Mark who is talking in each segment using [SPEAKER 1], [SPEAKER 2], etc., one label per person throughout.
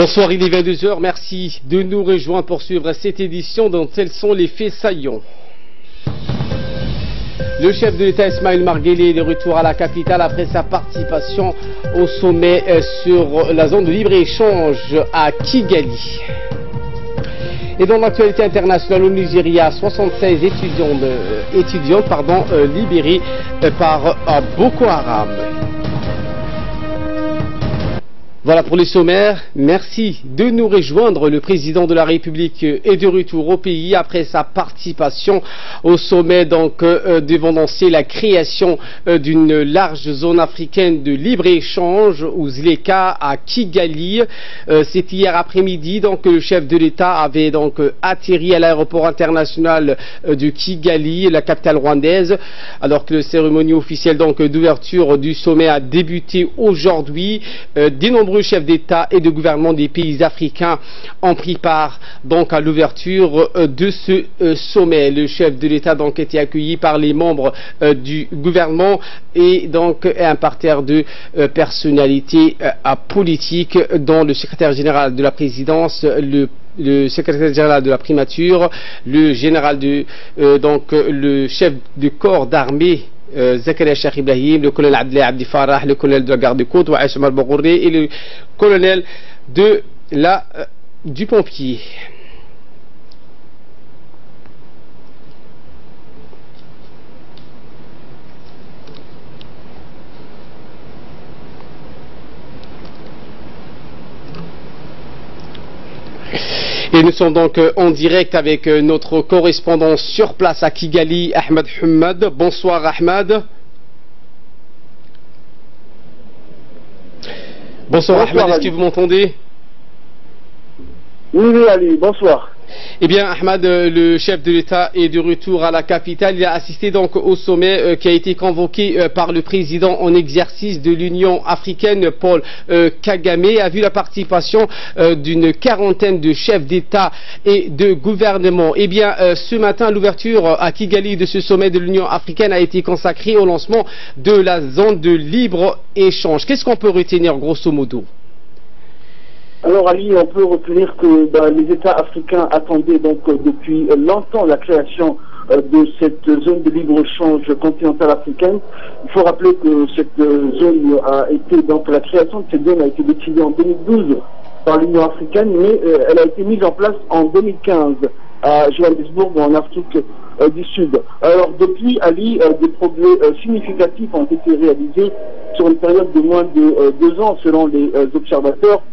[SPEAKER 1] Bonsoir, il est 22h, merci de nous rejoindre pour suivre cette édition dont tels sont les faits saillants. Le chef de l'État Ismaël Omar Guelleh est de retour à la capitale après sa participation au sommet sur la zone de libre-échange à Kigali. Et dans l'actualité internationale au Nigeria, 76 étudiantes libérées par Boko Haram. Voilà pour les sommaires. Merci de nous rejoindre. Le président de la République est de retour au pays après sa participation au sommet devant lancer la création d'une large zone africaine de libre-échange ou ZLECA à Kigali. C'est hier après-midi que le chef de l'État avait atterri à l'aéroport international de Kigali, la capitale rwandaise, alors que la cérémonie officielle d'ouverture du sommet a débuté aujourd'hui. Des nombreux chefs d'État et de gouvernement des pays africains ont pris part à l'ouverture de ce sommet. Le chef de l'État a été accueilli par les membres du gouvernement et un parterre de personnalités politiques dont le secrétaire général de la présidence, le secrétaire général de la primature, le général le chef du corps d'armée Zakaria Cheikh Ibrahim, le colonel Abdelaye Abdi Farah, le colonel de la garde-côte Waïs Omar Bagouré et le colonel du pompier. Et nous sommes en direct avec notre correspondant sur place à Kigali, Ahmed Hamad. Bonsoir Ahmed. Bonsoir Ahmed, est-ce que vous m'entendez?
[SPEAKER 2] Oui, Ali, bonsoir.
[SPEAKER 1] Eh bien, Ahmed, le chef de l'État est de retour à la capitale. Il a assisté au sommet qui a été convoqué par le président en exercice de l'Union africaine, Paul Kagame, a vu la participation d'une quarantaine de chefs d'État et de gouvernement. Eh bien, ce matin, l'ouverture à Kigali de ce sommet de l'Union africaine a été consacrée au lancement de la zone de libre-échange. Qu'est-ce qu'on peut retenir grosso modo?
[SPEAKER 2] Alors Ali, on peut retenir que les États africains attendaient depuis longtemps la création de cette zone de libre-échange continentale africaine. Il faut rappeler que cette zone la création de cette zone a été décidée en 2012 par l'Union africaine, mais elle a été mise en place en 2015 à Johannesburg en Afrique du Sud. Alors depuis Ali, des progrès significatifs ont été réalisés sur une période de moins de 2 ans selon les observateurs.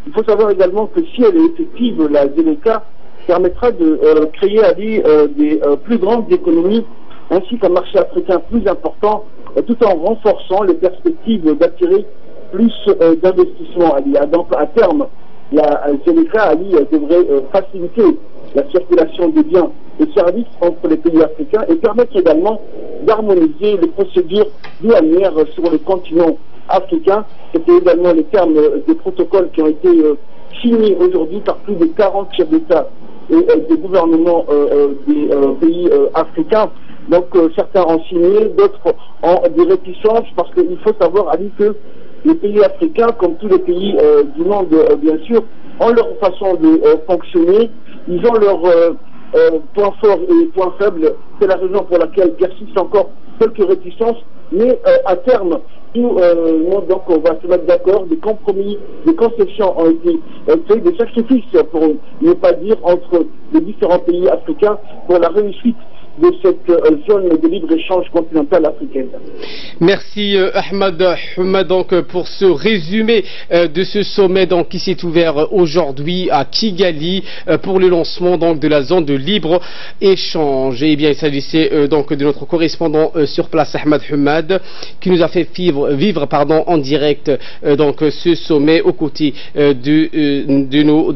[SPEAKER 2] Il faut savoir également que si elle est effective, la ZLECA permettra de créer des plus grandes économies ainsi qu'un marché africain plus important, tout en renforçant les perspectives d'attirer plus d'investissements. Donc à terme, la ZLECA devrait faciliter la circulation des biens et services entre les pays africains et permettre également d'harmoniser les procédures douanières sur le continent africain. C'était également les termes des protocoles qui ont été signés aujourd'hui par plus de 40 chefs d'État et des gouvernements des pays africains. Donc certains ont signé, d'autres ont des réticences parce qu'il faut savoir, Ali, que les pays africains, comme tous les pays du monde bien sûr, ont leur façon de fonctionner, ils ont leurs points forts et points faibles. C'est la raison pour laquelle persistent encore quelques réticences, mais à terme, on va se mettre d'accord, des compromis, des concessions ont été faits, des sacrifices, pour ne pas dire, entre les différents pays africains pour la réussite de cette zone de libre-échange continentale africaine.
[SPEAKER 1] Merci Ahmed Hamad pour ce résumé de ce sommet qui s'est ouvert aujourd'hui à Kigali pour le lancement de la zone de libre-échange. Et bien il s'agissait de notre correspondant sur place Ahmed Hamad qui nous a fait vivre en direct ce sommet aux côtés de nos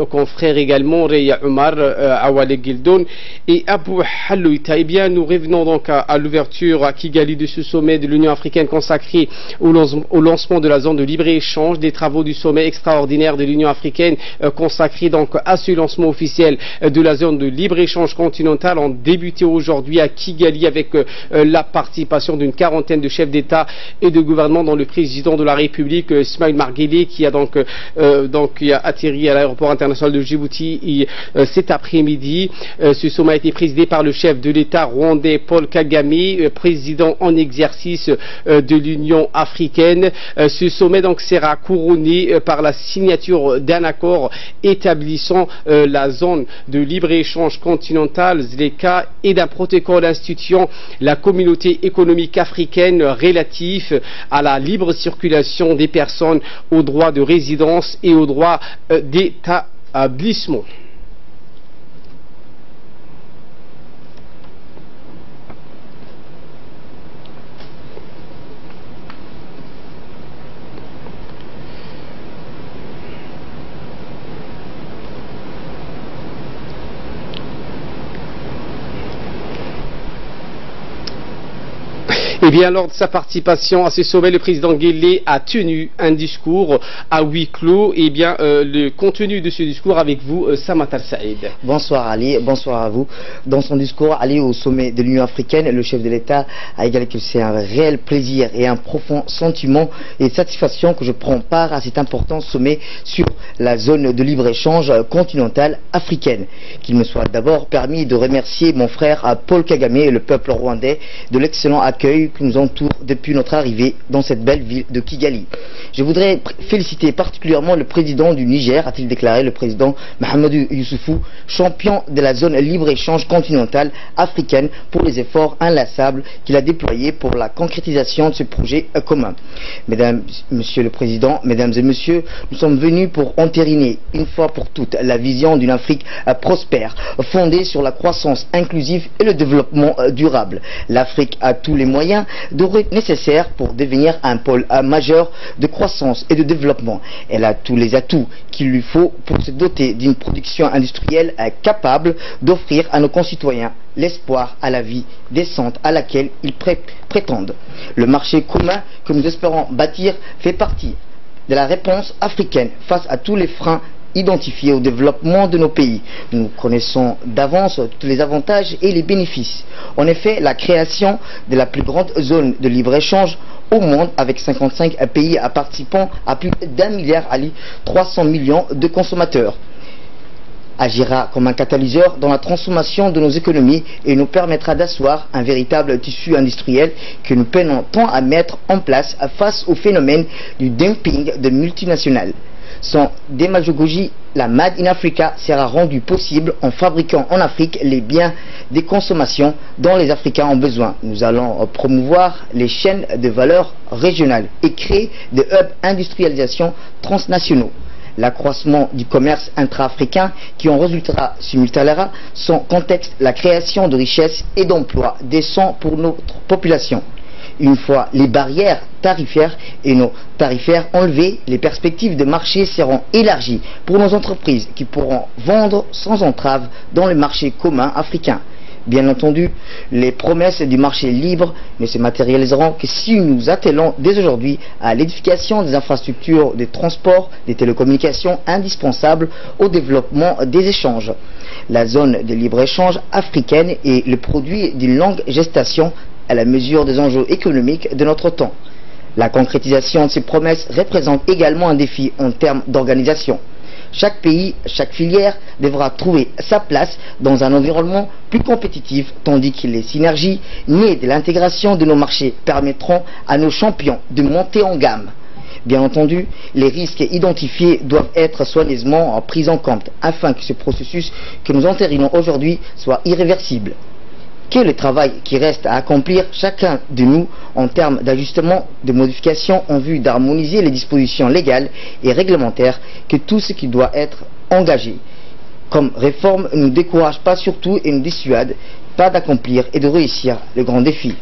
[SPEAKER 1] confrères également Reya Omar, Awale Gildoun et Abou Hal Loïta. Eh bien, nous revenons donc à l'ouverture à Kigali de ce sommet de l'Union africaine consacré au lancement de la zone de libre-échange, des travaux du sommet extraordinaire de l'Union africaine consacré donc à ce lancement officiel de la zone de libre-échange continentale ont débuté aujourd'hui à Kigali avec la participation d'une quarantaine de chefs d'État et de gouvernement, dont le président de la République, Ismaïl Marguerite, qui a qui a atterri à l'aéroport international de Djibouti cet après-midi. Ce sommet a été présidé par le chef de l'État rwandais Paul Kagame, président en exercice de l'Union africaine. Ce sommet donc sera couronné par la signature d'un accord établissant la zone de libre-échange continentale, ZLECA, et d'un protocole instituant la communauté économique africaine relatif à la libre circulation des personnes, aux droits de résidence et aux droits d'établissement. Eh bien, lors de sa participation à ce sommet, le président Guelleh a tenu un discours à huis clos. Eh bien, le contenu de ce discours avec vous, Samatar Saïd.
[SPEAKER 3] Bonsoir Ali, bonsoir à vous. Dans son discours allé au sommet de l'Union africaine, le chef de l'État a égalé que c'est un réel plaisir et un profond sentiment et satisfaction que je prends part à cet important sommet sur la zone de libre-échange continentale africaine. Qu'il me soit d'abord permis de remercier mon frère Paul Kagame et le peuple rwandais de l'excellent accueil qui nous entoure depuis notre arrivée dans cette belle ville de Kigali. Je voudrais féliciter particulièrement le président du Niger, a-t-il déclaré, le président Mahamadou Youssoufou, champion de la zone libre-échange continentale africaine, pour les efforts inlassables qu'il a déployés pour la concrétisation de ce projet commun. Mesdames, Monsieur le Président, Mesdames et Messieurs, nous sommes venus pour entériner une fois pour toutes la vision d'une Afrique prospère, fondée sur la croissance inclusive et le développement durable. L'Afrique a tous les moyens nécessaires pour devenir un pôle majeur de croissance et de développement. Elle a tous les atouts qu'il lui faut pour se doter d'une production industrielle capable d'offrir à nos concitoyens l'espoir à la vie décente à laquelle ils prétendent. Le marché commun que nous espérons bâtir fait partie de la réponse africaine face à tous les freins identifiés au développement de nos pays. Nous connaissons d'avance tous les avantages et les bénéfices. En effet, la création de la plus grande zone de libre-échange au monde, avec 55 pays participant à plus d'1 milliard, 300 millions de consommateurs, agira comme un catalyseur dans la transformation de nos économies et nous permettra d'asseoir un véritable tissu industriel que nous peinons tant à mettre en place face au phénomène du dumping de multinationales. Sans démagogie, la Made in Africa sera rendue possible en fabriquant en Afrique les biens des consommations dont les Africains ont besoin. Nous allons promouvoir les chaînes de valeur régionales et créer des hubs d'industrialisation transnationaux. L'accroissement du commerce intra-africain qui en résultera simultanément son contexte la création de richesses et d'emplois décents pour notre population. Une fois les barrières tarifaires et nos tarifaires enlevées, les perspectives de marché seront élargies pour nos entreprises qui pourront vendre sans entrave dans le marché commun africain. Bien entendu, les promesses du marché libre ne se matérialiseront que si nous attelons dès aujourd'hui à l'édification des infrastructures de transport, des télécommunications indispensables au développement des échanges. La zone de libre-échange africaine est le produit d'une longue gestation à la mesure des enjeux économiques de notre temps. La concrétisation de ces promesses représente également un défi en termes d'organisation. Chaque pays, chaque filière devra trouver sa place dans un environnement plus compétitif, tandis que les synergies nées de l'intégration de nos marchés permettront à nos champions de monter en gamme. Bien entendu, les risques identifiés doivent être soigneusement pris en compte afin que ce processus que nous entérinons aujourd'hui soit irréversible. Quel est le travail qui reste à accomplir chacun de nous en termes d'ajustement, de modification en vue d'harmoniser les dispositions légales et réglementaires que tout ce qui doit être engagé comme réforme ne nous décourage pas surtout et ne dissuade pas d'accomplir et de réussir le grand défi.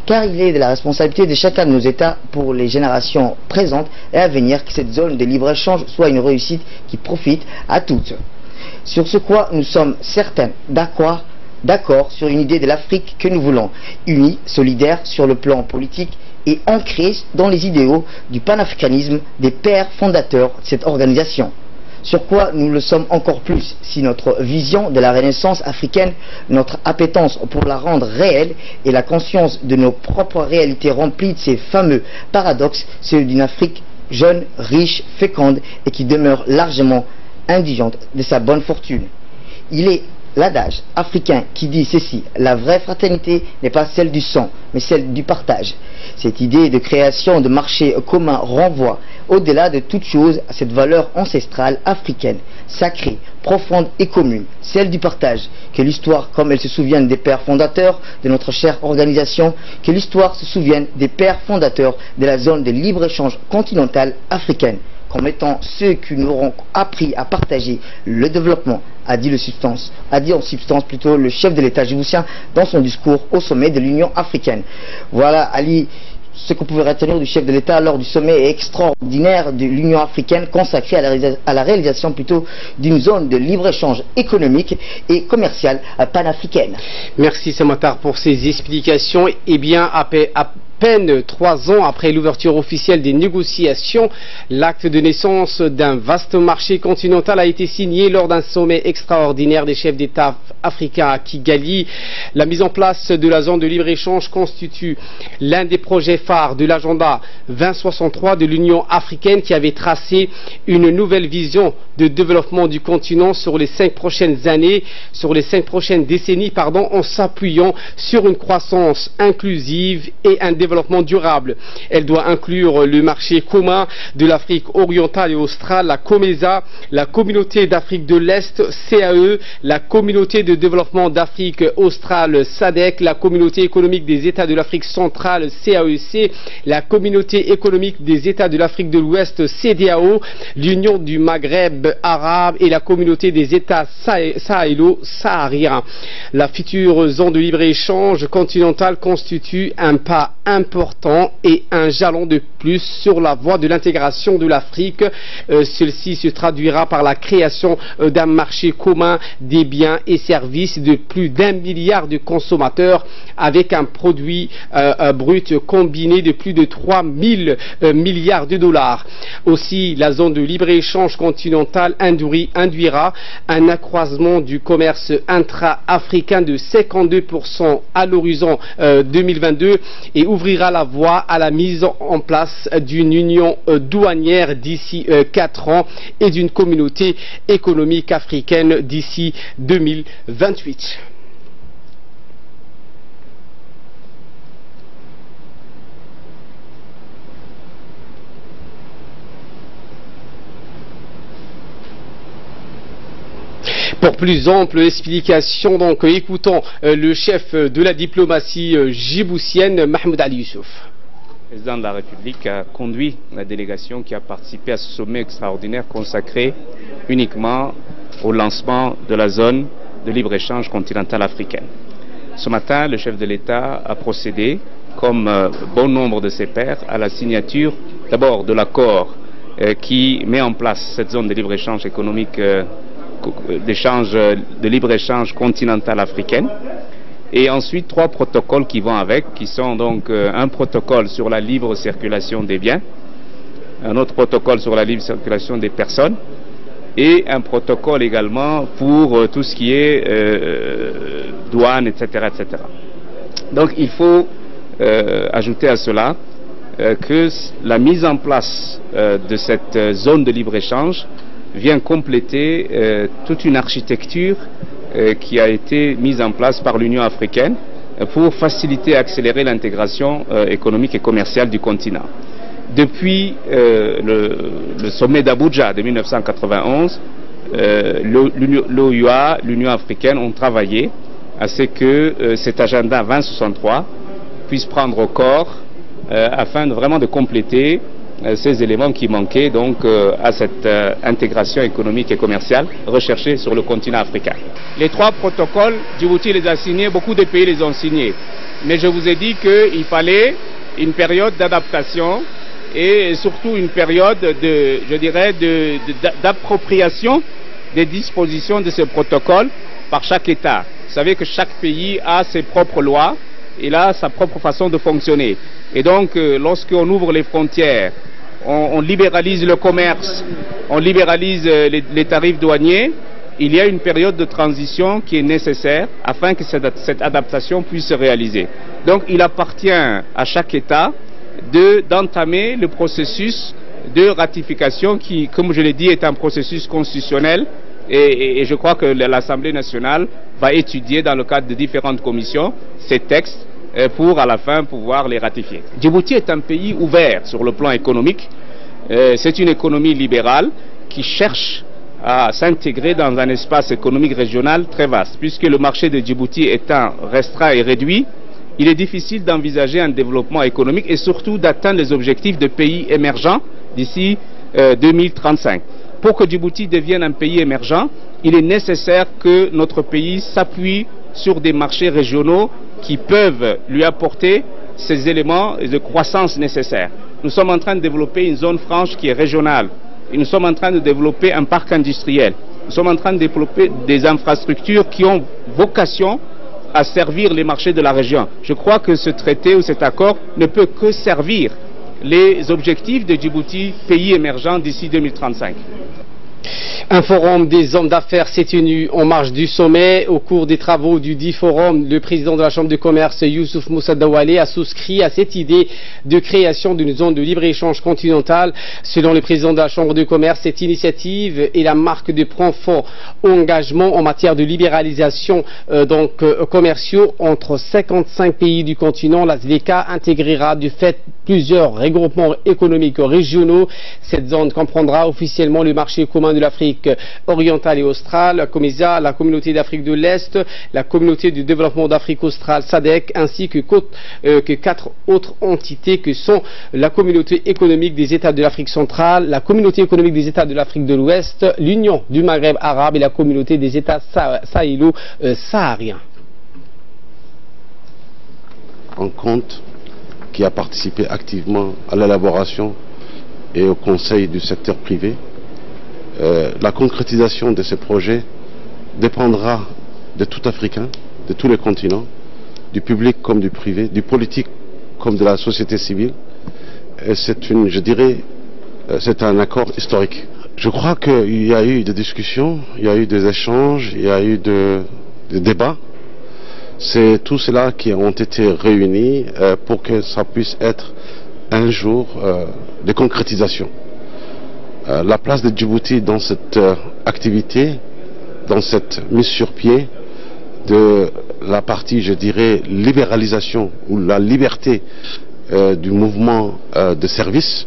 [SPEAKER 3] Car il est de la responsabilité de chacun de nos États pour les générations présentes et à venir que cette zone de libre-échange soit une réussite qui profite à toutes. Sur ce quoi nous sommes certains d'accord d'accord sur une idée de l'Afrique que nous voulons, unie, solidaire sur le plan politique et ancrée dans les idéaux du panafricanisme des pères fondateurs de cette organisation. Sur quoi nous le sommes encore plus si notre vision de la renaissance africaine, notre appétence pour la rendre réelle et la conscience de nos propres réalités remplies de ces fameux paradoxes, ceux d'une Afrique jeune, riche, féconde et qui demeure largement indigente de sa bonne fortune. Il est l'adage africain qui dit ceci: la vraie fraternité n'est pas celle du sang, mais celle du partage. Cette idée de création de marchés communs renvoie, au-delà de toute chose, à cette valeur ancestrale africaine, sacrée, profonde et commune, celle du partage. Que l'histoire, comme elle se souvienne des pères fondateurs de notre chère organisation, que l'histoire se souvienne des pères fondateurs de la zone de libre-échange continentale africaine, comme étant ceux qui nous auront appris à partager le développement, a dit en substance plutôt le chef de l'État djiboutien dans son discours au sommet de l'Union africaine. Voilà, Ali, ce qu'on pouvait retenir du chef de l'État lors du sommet extraordinaire de l'Union africaine consacré à la réalisation plutôt d'une zone de libre-échange économique et commerciale panafricaine.
[SPEAKER 1] Merci Samatar pour ces explications. Eh bien, à peine 3 ans après l'ouverture officielle des négociations, l'acte de naissance d'un vaste marché continental a été signé lors d'un sommet extraordinaire des chefs d'État africains à Kigali. La mise en place de la zone de libre-échange constitue l'un des projets phares de l'agenda 2063 de l'Union africaine qui avait tracé une nouvelle vision de développement du continent sur les 5 prochaines années, sur les 5 prochaines décennies, en s'appuyant sur une croissance inclusive et un développement durable. Elle doit inclure le marché commun de l'Afrique orientale et australe, la COMESA, la communauté d'Afrique de l'Est, CAE, la communauté de développement d'Afrique australe, SADC, la communauté économique des États de l'Afrique centrale, CAEC, la communauté économique des États de l'Afrique de l'Ouest, CEDEAO, l'Union du Maghreb arabe et la communauté des États sahélo-sahariens. La future zone de libre-échange continentale constitue un pas important et un jalon de plus sur la voie de l'intégration de l'Afrique. Celle-ci se traduira par la création d'un marché commun des biens et services de plus d'1 milliard de consommateurs avec un produit brut combiné de plus de 3 000 milliards de dollars. Aussi, la zone de libre-échange continentale induira un accroissement du commerce intra-africain de 52% à l'horizon 2022 et ouvrira la voie à la mise en place d'une union douanière d'ici 4 ans et d'une communauté économique africaine d'ici 2028. Pour plus ample explication, écoutons le chef de la diplomatie djiboutienne, Mahmoud Ali Youssouf.
[SPEAKER 4] Le président de la République a conduit la délégation qui a participé à ce sommet extraordinaire consacré uniquement au lancement de la zone de libre-échange continentale africaine. Ce matin, le chef de l'État a procédé, comme bon nombre de ses pairs, à la signature d'abord de l'accord qui met en place cette zone de libre-échange économique de libre-échange continentale africaine, et ensuite 3 protocoles qui vont avec, qui sont donc un protocole sur la libre circulation des biens, un autre protocole sur la libre circulation des personnes, et un protocole également pour tout ce qui est douane, etc., etc. Donc il faut ajouter à cela que la mise en place de cette zone de libre-échange vient compléter toute une architecture qui a été mise en place par l'Union africaine pour faciliter et accélérer l'intégration économique et commerciale du continent. Depuis le sommet d'Abuja de 1991, l'OUA, l'Union africaine, ont travaillé à ce que cet agenda 2063 puisse prendre corps afin vraiment de compléter ces éléments qui manquaient donc à cette intégration économique et commerciale recherchée sur le continent africain. Les 3 protocoles, Djibouti les a signés, beaucoup de pays les ont signés. Mais je vous ai dit qu'il fallait une période d'adaptation et surtout une période d'appropriation des dispositions de ce protocole par chaque État. Vous savez que chaque pays a ses propres lois, il a sa propre façon de fonctionner. Et donc, lorsqu'on ouvre les frontières, on libéralise le commerce, on libéralise les tarifs douaniers, il y a une période de transition qui est nécessaire afin que cette adaptation puisse se réaliser. Donc, il appartient à chaque État d'entamer le processus de ratification qui, comme je l'ai dit, est un processus constitutionnel et je crois que l'Assemblée nationale va étudier dans le cadre de différentes commissions ces textes pour à la fin pouvoir les ratifier. Djibouti est un pays ouvert sur le plan économique, c'est une économie libérale qui cherche à s'intégrer dans un espace économique régional très vaste. Puisque le marché de Djibouti étant restreint et réduit, il est difficile d'envisager un développement économique et surtout d'atteindre les objectifs de pays émergents d'ici 2035. Pour que Djibouti devienne un pays émergent, il est nécessaire que notre pays s'appuie sur des marchés régionaux qui peuvent lui apporter ces éléments de croissance nécessaires. Nous sommes en train de développer une zone franche qui est régionale. Et nous sommes en train de développer un parc industriel. Nous sommes en train de développer des infrastructures qui ont vocation à servir les marchés de la région. Je crois que ce traité ou cet accord ne peut que servir les objectifs de Djibouti, pays émergent d'ici 2035.
[SPEAKER 1] Un forum des hommes d'affaires s'est tenu en marge du sommet. Au cours des travaux du dit forum, le président de la Chambre de commerce, Youssouf Moussa Dawalé, a souscrit à cette idée de création d'une zone de libre-échange continentale. Selon le président de la Chambre de commerce, cette initiative est la marque de fort engagement en matière de libéralisation commerciaux entre 55 pays du continent. La ZLECA intégrera du fait plusieurs regroupements économiques régionaux. Cette zone comprendra officiellement le marché commun de l'Afrique orientale et australe, la COMESA, la communauté d'Afrique de l'Est, la communauté du développement d'Afrique australe, SADC, ainsi que 4 autres entités que sont la communauté économique des États de l'Afrique centrale, la communauté économique des États de l'Afrique de l'Ouest, l'Union du Maghreb arabe et la communauté des États sahélo-sahariens.
[SPEAKER 5] Un compte qui a participé activement à l'élaboration et au conseil du secteur privé. La concrétisation de ces projets dépendra de tout Africain, de tous les continents, du public comme du privé, du politique comme de la société civile. Et c'est c'est un accord historique. Je crois qu'il y a eu des discussions, il y a eu des échanges, il y a eu des débats. C'est tout cela qui ont été réunis pour que ça puisse être un jour de concrétisation. La place de Djibouti dans cette activité, dans cette mise sur pied de la partie, je dirais, libéralisation ou la liberté du mouvement de services,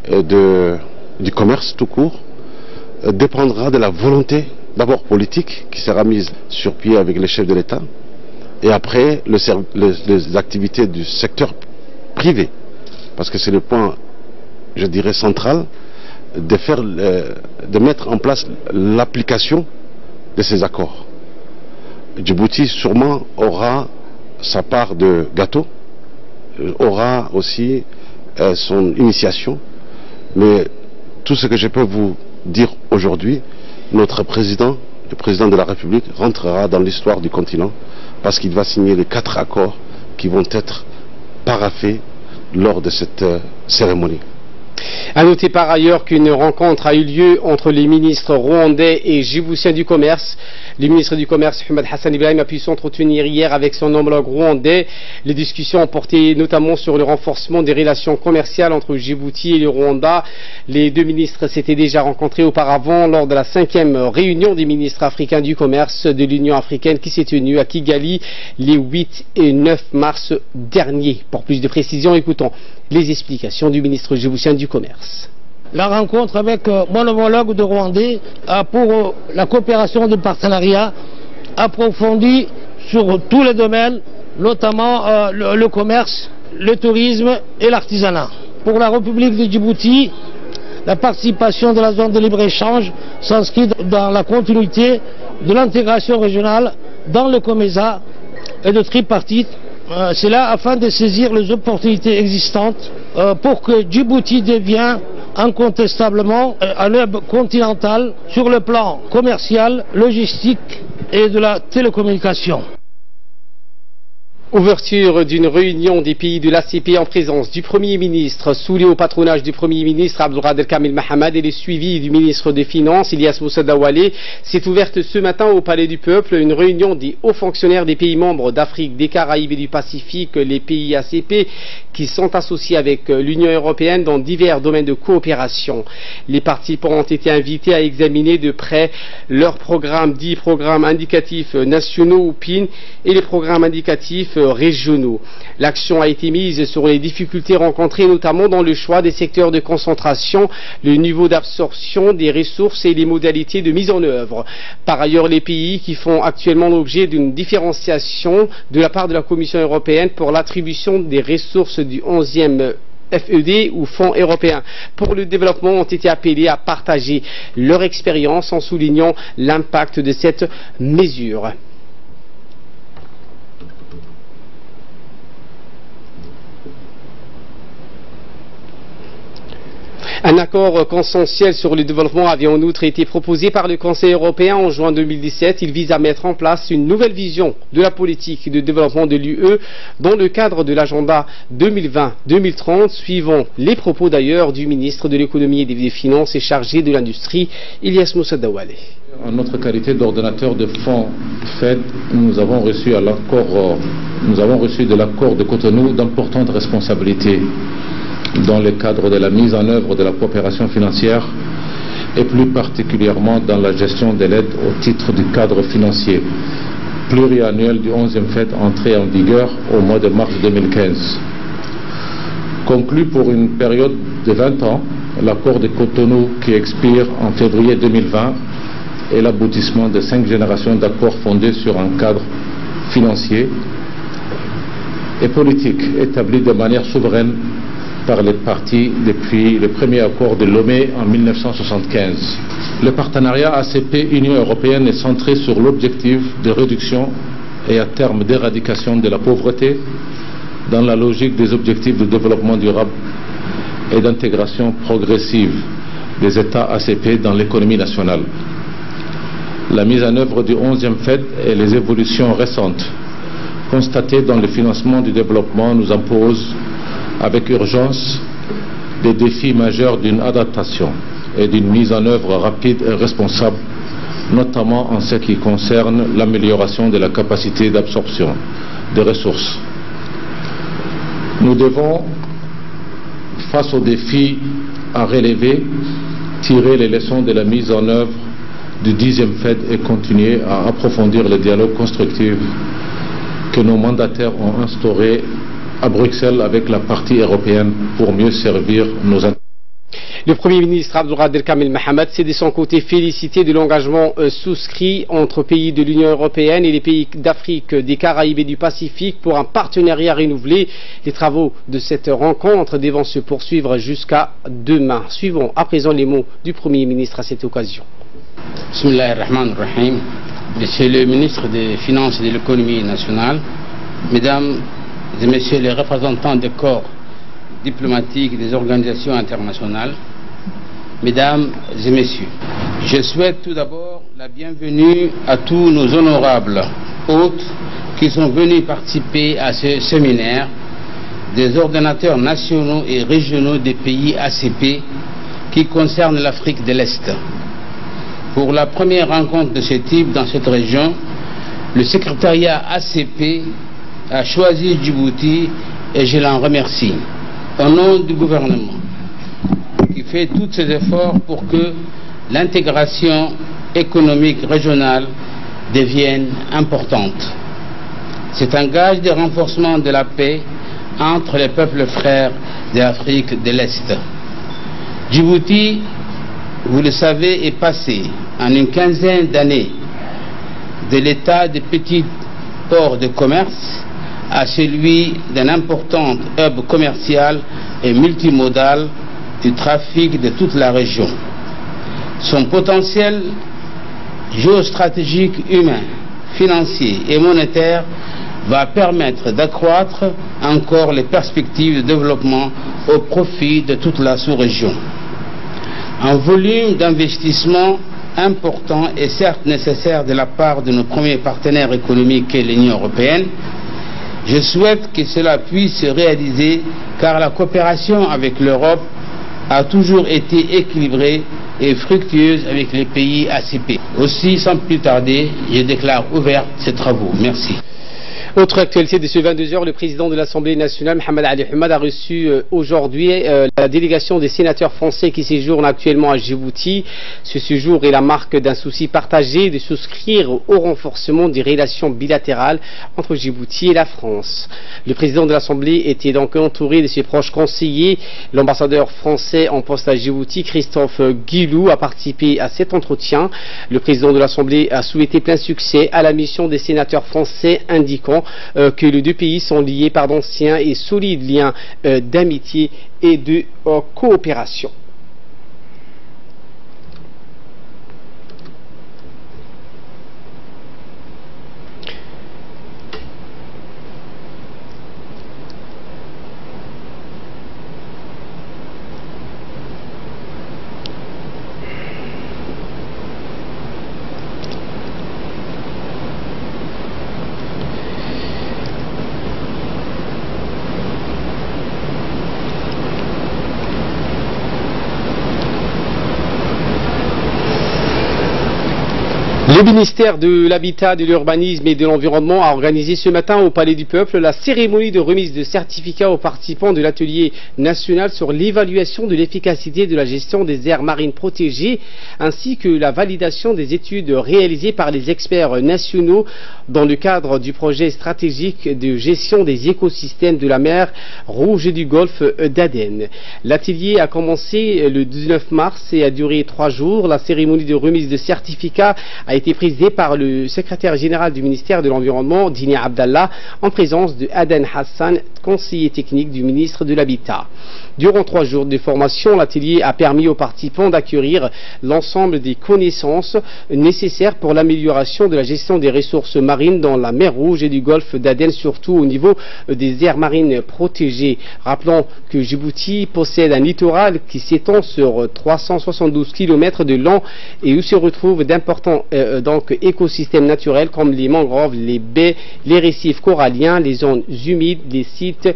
[SPEAKER 5] du commerce tout court, dépendra de la volonté, d'abord politique, qui sera mise sur pied avec les chefs de l'État, et après les activités du secteur privé, parce que c'est le point, je dirais, central, de mettre en place l'application de ces accords. Djibouti sûrement aura sa part de gâteau, aura aussi son initiation, mais tout ce que je peux vous dire aujourd'hui, notre président, le président de la République, rentrera dans l'histoire du continent parce qu'il va signer les 4 accords qui vont être paraphés lors de cette cérémonie.
[SPEAKER 1] À noter par ailleurs qu'une rencontre a eu lieu entre les ministres rwandais et djiboutiens du commerce. Le ministre du commerce, Ahmed Hassan Ibrahim, a pu s'entretenir hier avec son homologue rwandais. Les discussions ont porté notamment sur le renforcement des relations commerciales entre Djibouti et le Rwanda. Les deux ministres s'étaient déjà rencontrés auparavant lors de la 5e réunion des ministres africains du commerce de l'Union africaine qui s'est tenue à Kigali les 8 et 9 mars dernier. Pour plus de précisions, écoutons les explications du ministre djiboutien du commerce.
[SPEAKER 6] La rencontre avec mon homologue de Rwandais a pour la coopération de partenariat approfondie sur tous les domaines, notamment le commerce, le tourisme et l'artisanat. Pour la République de Djibouti, la participation de la zone de libre-échange s'inscrit dans la continuité de l'intégration régionale dans le COMESA et de tripartite. C'est là afin de saisir les opportunités existantes pour que Djibouti devienne incontestablement un hub continental sur le plan commercial, logistique et de la télécommunication.
[SPEAKER 1] Ouverture d'une réunion des pays de l'ACP en présence du Premier ministre, sous le haut patronage du Premier ministre Abdelkader Kamil Mahamad et le suivi du ministre des Finances Ilyas Moussa Daoualé. S'est ouverte ce matin au Palais du Peuple une réunion des hauts fonctionnaires des pays membres d'Afrique, des Caraïbes et du Pacifique, les pays ACP, qui sont associés avec l'Union européenne dans divers domaines de coopération. Les participants ont été invités à examiner de près leurs programmes, dits programmes indicatifs nationaux ou PIN, et les programmes indicatifs régionaux. L'action a été mise sur les difficultés rencontrées notamment dans le choix des secteurs de concentration, le niveau d'absorption des ressources et les modalités de mise en œuvre. Par ailleurs, les pays qui font actuellement l'objet d'une différenciation de la part de la Commission européenne pour l'attribution des ressources du 11e FED ou Fonds européen pour le développement ont été appelés à partager leur expérience en soulignant l'impact de cette mesure. Un accord consensuel sur le développement avait en outre été proposé par le Conseil européen en juin 2017. Il vise à mettre en place une nouvelle vision de la politique de développement de l'UE dans le cadre de l'agenda 2020-2030, suivant les propos d'ailleurs du ministre de l'économie et des finances et chargé de l'industrie, Ilyas Moussa Daoualé.
[SPEAKER 7] En notre qualité d'ordonnateur de fonds FED, nous avons reçu de l'accord de Cotonou d'importantes responsabilités dans le cadre de la mise en œuvre de la coopération financière et plus particulièrement dans la gestion de l'aide au titre du cadre financier pluriannuel du 11e FED entré en vigueur au mois de mars 2015. Conclu pour une période de 20 ans, l'accord de Cotonou qui expire en février 2020 est l'aboutissement de 5 générations d'accords fondés sur un cadre financier et politique établi de manière souveraine par les parties depuis le premier accord de Lomé en 1975. Le partenariat ACP-Union européenne est centré sur l'objectif de réduction et à terme d'éradication de la pauvreté dans la logique des objectifs de développement durable et d'intégration progressive des États ACP dans l'économie nationale. La mise en œuvre du 11e FED et les évolutions récentes constatées dans le financement du développement nous imposent avec urgence des défis majeurs d'une adaptation et d'une mise en œuvre rapide et responsable, notamment en ce qui concerne l'amélioration de la capacité d'absorption des ressources. Nous devons, face aux défis à relever, tirer les leçons de la mise en œuvre du 10e FED et continuer à approfondir le dialogue constructif que nos mandataires ont instauré à Bruxelles avec la partie européenne pour mieux servir nos intérêts.
[SPEAKER 1] Le Premier ministre Abdelkader Kamil Mahamad s'est de son côté félicité de l'engagement souscrit entre pays de l'Union européenne et les pays d'Afrique, des Caraïbes et du Pacifique pour un partenariat renouvelé. Les travaux de cette rencontre devront se poursuivre jusqu'à demain. Suivons à présent les mots du Premier ministre à cette occasion.
[SPEAKER 8] Bismillahirrahmanirrahim. Monsieur le ministre des Finances et de l'économie nationale, Mesdames et Messieurs les représentants des corps diplomatiques des organisations internationales, Mesdames et Messieurs, je souhaite tout d'abord la bienvenue à tous nos honorables hôtes qui sont venus participer à ce séminaire des ordonnateurs nationaux et régionaux des pays ACP qui concernent l'Afrique de l'Est. Pour la première rencontre de ce type dans cette région, le secrétariat ACP a choisi Djibouti et je l'en remercie au nom du gouvernement qui fait tous ses efforts pour que l'intégration économique régionale devienne importante. C'est un gage de renforcement de la paix entre les peuples frères de l'Afrique de l'Est. Djibouti, vous le savez, est passé en une quinzaine d'années de l'état de petit port de commerce à celui d'un important hub commercial et multimodal du trafic de toute la région. Son potentiel géostratégique, humain, financier et monétaire va permettre d'accroître encore les perspectives de développement au profit de toute la sous-région. En volume d'investissement important et certes nécessaire de la part de nos premiers partenaires économiques qu'est l'Union européenne. Je souhaite que cela puisse se réaliser car la coopération avec l'Europe a toujours été équilibrée et fructueuse avec les pays ACP. Aussi, sans plus tarder, je déclare ouverts ces travaux. Merci.
[SPEAKER 1] Autre actualité de ce 22h, le président de l'Assemblée nationale, Mohamed Ali Hamad, a reçu aujourd'hui la délégation des sénateurs français qui séjournent actuellement à Djibouti. Ce séjour est la marque d'un souci partagé de souscrire au renforcement des relations bilatérales entre Djibouti et la France. Le président de l'Assemblée était donc entouré de ses proches conseillers. L'ambassadeur français en poste à Djibouti, Christophe Guilou, a participé à cet entretien. Le président de l'Assemblée a souhaité plein succès à la mission des sénateurs français, indiquant que les deux pays sont liés par d'anciens et solides liens d'amitié et de coopération. Le ministère de l'Habitat, de l'Urbanisme et de l'Environnement a organisé ce matin au Palais du Peuple la cérémonie de remise de certificats aux participants de l'atelier national sur l'évaluation de l'efficacité de la gestion des aires marines protégées ainsi que la validation des études réalisées par les experts nationaux dans le cadre du projet stratégique de gestion des écosystèmes de la mer Rouge et du golfe d'Aden. L'atelier a commencé le 19 mars et a duré 3 jours. La cérémonie de remise de certificats a été présidée par le secrétaire général du ministère de l'Environnement, Dini Abdallah, en présence de Aden Hassan, conseiller technique du ministre de l'Habitat. Durant 3 jours de formation, l'atelier a permis aux participants d'acquérir l'ensemble des connaissances nécessaires pour l'amélioration de la gestion des ressources marines dans la mer Rouge et du golfe d'Aden, surtout au niveau des aires marines protégées. Rappelons que Djibouti possède un littoral qui s'étend sur 372 km de long et où se retrouvent d'importants écosystèmes naturels comme les mangroves, les baies, les récifs coralliens, les zones humides, les sites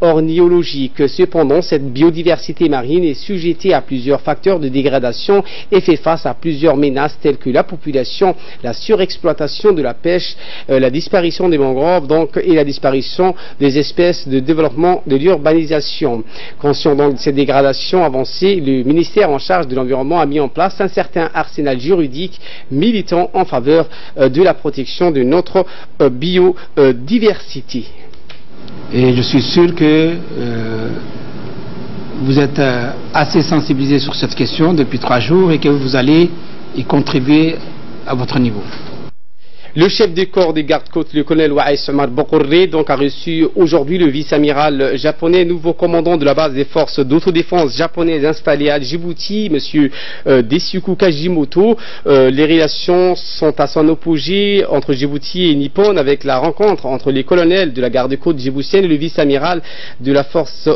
[SPEAKER 1] ornithologiques. Cependant, cette biodiversité marine est sujettée à plusieurs facteurs de dégradation et fait face à plusieurs menaces telles que la population, la surexploitation de la pêche, la disparition des mangroves et la disparition des espèces de développement de l'urbanisation. Conscient donc de cette dégradation avancée, le ministère en charge de l'environnement a mis en place un certain arsenal juridique militant en faveur de la protection de notre biodiversité.
[SPEAKER 9] Et je suis sûr que vous êtes assez sensibilisé sur cette question depuis 3 jours et que vous allez y contribuer à votre niveau.
[SPEAKER 1] Le chef du corps des gardes-côtes, le colonel Waïs Omar Bokoré, a reçu aujourd'hui le vice-amiral japonais, nouveau commandant de la base des forces d'autodéfense japonaises installées à Djibouti, M. Desuku Kajimoto. Les relations sont à son apogée entre Djibouti et Nippon avec la rencontre entre les colonels de la garde-côte djiboutienne et le vice-amiral de la force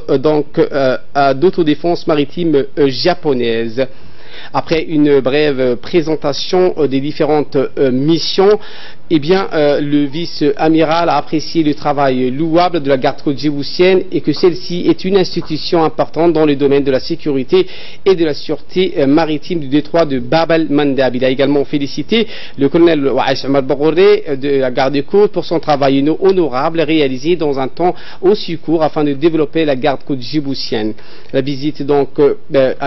[SPEAKER 1] d'autodéfense maritime japonaise. Après une brève présentation des différentes missions, le vice-amiral a apprécié le travail louable de la garde-côte djiboutienne et que celle-ci est une institution importante dans le domaine de la sécurité et de la sûreté maritime du détroit de Bab el-Mandab. Il a également félicité le colonel Waïs Omar Bokoré de la garde-côte pour son travail honorable réalisé dans un temps aussi court afin de développer la garde-côte djiboutienne. La visite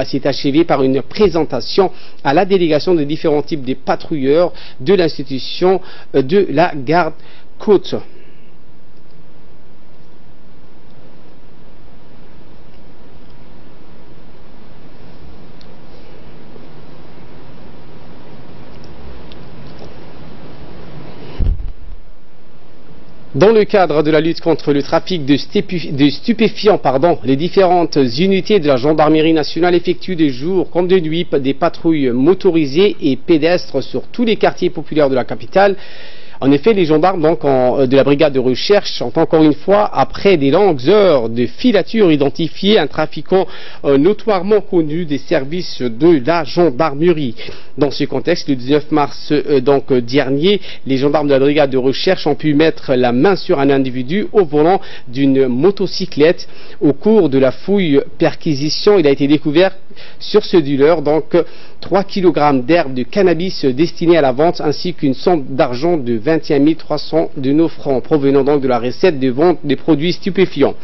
[SPEAKER 1] s'est achevée par une présentation à la délégation de différents types de patrouilleurs de l'institution de la garde-côte. Dans le cadre de la lutte contre le trafic de stupéfiants, les différentes unités de la gendarmerie nationale effectuent de jour comme de nuit des patrouilles motorisées et pédestres sur tous les quartiers populaires de la capitale. En effet, les gendarmes donc, de la brigade de recherche ont encore une fois, après des longues heures de filature, identifié un trafiquant notoirement connu des services de la gendarmerie. Dans ce contexte, le 19 mars dernier, les gendarmes de la brigade de recherche ont pu mettre la main sur un individu au volant d'une motocyclette. Au cours de la fouille perquisition, il a été découvert sur ce dealer donc 3 kg d'herbe de cannabis destinée à la vente ainsi qu'une somme d'argent de 21 300 de nos francs provenant donc de la recette de vente des produits stupéfiants.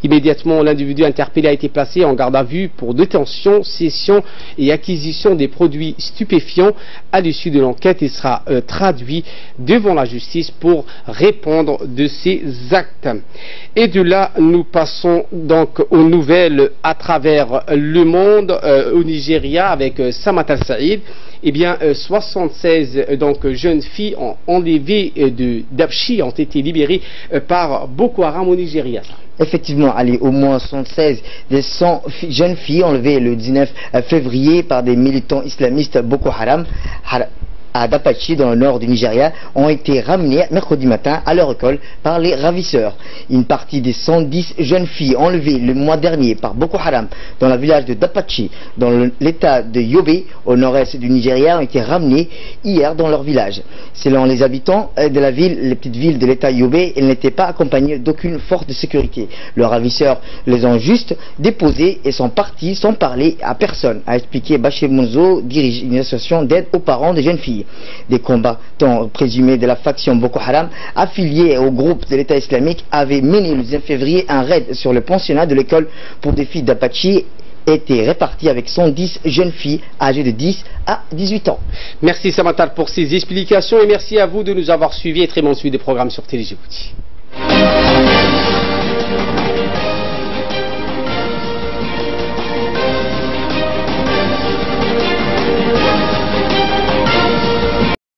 [SPEAKER 1] Immédiatement, l'individu interpellé a été placé en garde à vue pour détention, cession et acquisition des produits stupéfiants. À l'issue de l'enquête, il sera traduit devant la justice pour répondre de ses actes. Et de là, nous passons donc aux nouvelles à travers le monde, au Nigeria avec Samata Saïd. Eh bien, 76 jeunes filles enlevées de Dapchi ont été libérées par Boko Haram au Nigeria.
[SPEAKER 3] Effectivement, allez, au moins 76 des 100 jeunes filles enlevées le 19 février par des militants islamistes Boko Haram à Dapachi, dans le nord du Nigeria, ont été ramenées mercredi matin à leur école par les ravisseurs. Une partie des 110 jeunes filles enlevées le mois dernier par Boko Haram dans le village de Dapachi, dans l'état de Yobe, au nord-est du Nigeria, ont été ramenées hier dans leur village. Selon les habitants de la ville, les petites villes de l'état Yobe, elles n'étaient pas accompagnées d'aucune force de sécurité. Leurs ravisseurs les ont juste déposées et sont partis sans parler à personne, a expliqué Bachir Monzo, dirige une association d'aide aux parents des jeunes filles. Des combattants présumés de la faction Boko Haram, affiliés au groupe de l'État islamique, avaient mené le 19 février un raid sur le pensionnat de l'école pour des filles d'Apache, étaient répartis avec 110 jeunes filles âgées de 10 à 18 ans.
[SPEAKER 1] Merci Samatar pour ces explications et merci à vous de nous avoir suivis et très bon suivi des programmes sur Télé Djibouti.